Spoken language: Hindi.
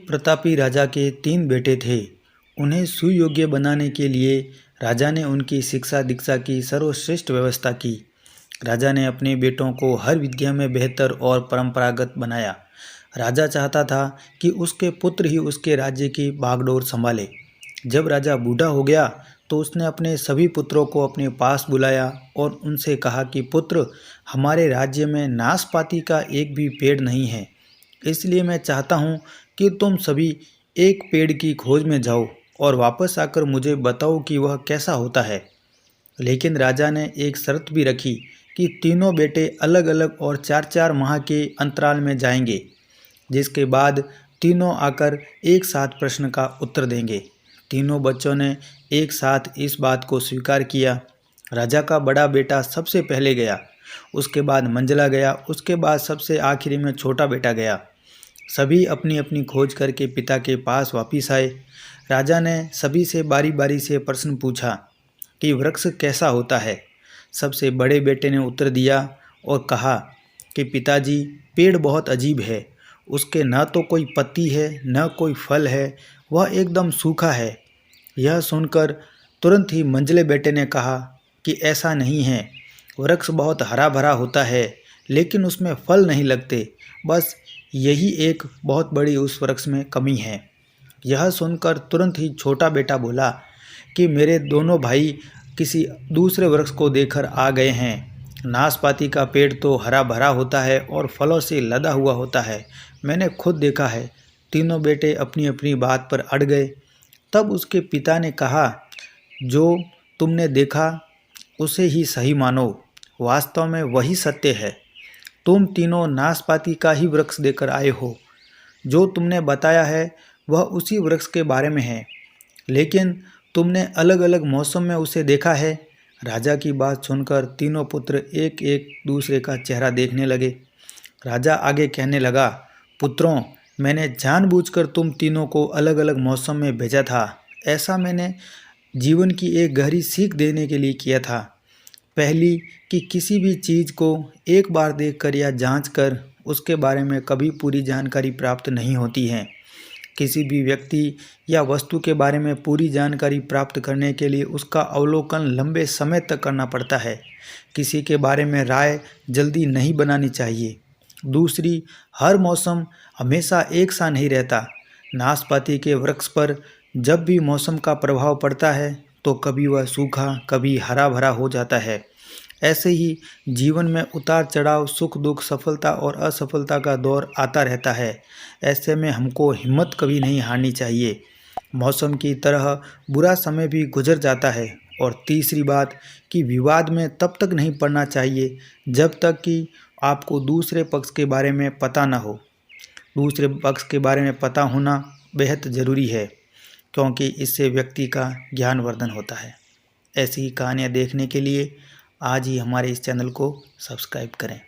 एक प्रतापी राजा के 3 बेटे थे। उन्हें सुयोग्य बनाने के लिए राजा ने उनकी शिक्षा दीक्षा की सर्वश्रेष्ठ व्यवस्था की। राजा ने अपने बेटों को हर विद्या में बेहतर और परंपरागत बनाया। राजा चाहता था कि उसके पुत्र ही उसके राज्य की बागडोर संभाले। जब राजा बूढ़ा हो गया तो उसने अपने सभी पुत्रों को अपने पास बुलाया और उनसे कहा कि पुत्र, हमारे राज्य में नाशपाती का एक भी पेड़ नहीं है, इसलिए मैं चाहता हूँ कि तुम सभी एक पेड़ की खोज में जाओ और वापस आकर मुझे बताओ कि वह कैसा होता है। लेकिन राजा ने एक शर्त भी रखी कि तीनों बेटे अलग अलग और 4-4 माह के अंतराल में जाएंगे, जिसके बाद तीनों आकर एक साथ प्रश्न का उत्तर देंगे। तीनों बच्चों ने एक साथ इस बात को स्वीकार किया। राजा का बड़ा बेटा सबसे पहले गया, उसके बाद मंझला गया, उसके बाद सबसे आखिरी में छोटा बेटा गया। सभी अपनी अपनी खोज करके पिता के पास वापिस आए। राजा ने सभी से बारी बारी से प्रश्न पूछा कि वृक्ष कैसा होता है। सबसे बड़े बेटे ने उत्तर दिया और कहा कि पिताजी, पेड़ बहुत अजीब है। उसके न तो कोई पत्ती है न कोई फल है, वह एकदम सूखा है। यह सुनकर तुरंत ही मंझले बेटे ने कहा कि ऐसा नहीं है, वृक्ष बहुत हरा भरा होता है लेकिन उसमें फल नहीं लगते। बस यही एक बहुत बड़ी उस वृक्ष में कमी है। यह सुनकर तुरंत ही छोटा बेटा बोला कि मेरे दोनों भाई किसी दूसरे वृक्ष को देखकर आ गए हैं। नाशपाती का पेड़ तो हरा भरा होता है और फलों से लदा हुआ होता है, मैंने खुद देखा है। तीनों बेटे अपनी अपनी बात पर अड़ गए। तब उसके पिता ने कहा, जो तुमने देखा उसे ही सही मानो, वास्तव में वही सत्य है। तुम तीनों नाशपाती का ही वृक्ष देकर आए हो। जो तुमने बताया है वह उसी वृक्ष के बारे में है, लेकिन तुमने अलग अलग मौसम में उसे देखा है। राजा की बात सुनकर तीनों पुत्र एक एक दूसरे का चेहरा देखने लगे। राजा आगे कहने लगा, पुत्रों, मैंने जानबूझकर तुम तीनों को अलग अलग मौसम में भेजा था। ऐसा मैंने जीवन की एक गहरी सीख देने के लिए किया था। पहली, कि किसी भी चीज़ को एक बार देखकर या जांचकर उसके बारे में कभी पूरी जानकारी प्राप्त नहीं होती है। किसी भी व्यक्ति या वस्तु के बारे में पूरी जानकारी प्राप्त करने के लिए उसका अवलोकन लंबे समय तक करना पड़ता है। किसी के बारे में राय जल्दी नहीं बनानी चाहिए। दूसरी, हर मौसम हमेशा एक सा नहीं रहता। नाशपाती के वृक्ष पर जब भी मौसम का प्रभाव पड़ता है तो कभी वह सूखा, कभी हरा भरा हो जाता है। ऐसे ही जीवन में उतार चढ़ाव, सुख दुख, सफलता और असफलता का दौर आता रहता है। ऐसे में हमको हिम्मत कभी नहीं हारनी चाहिए। मौसम की तरह बुरा समय भी गुजर जाता है। और तीसरी बात, कि विवाद में तब तक नहीं पड़ना चाहिए जब तक कि आपको दूसरे पक्ष के बारे में पता न हो। दूसरे पक्ष के बारे में पता होना बेहद ज़रूरी है, क्योंकि इससे व्यक्ति का ज्ञानवर्धन होता है। ऐसी ही कहानियाँ देखने के लिए आज ही हमारे इस चैनल को सब्सक्राइब करें।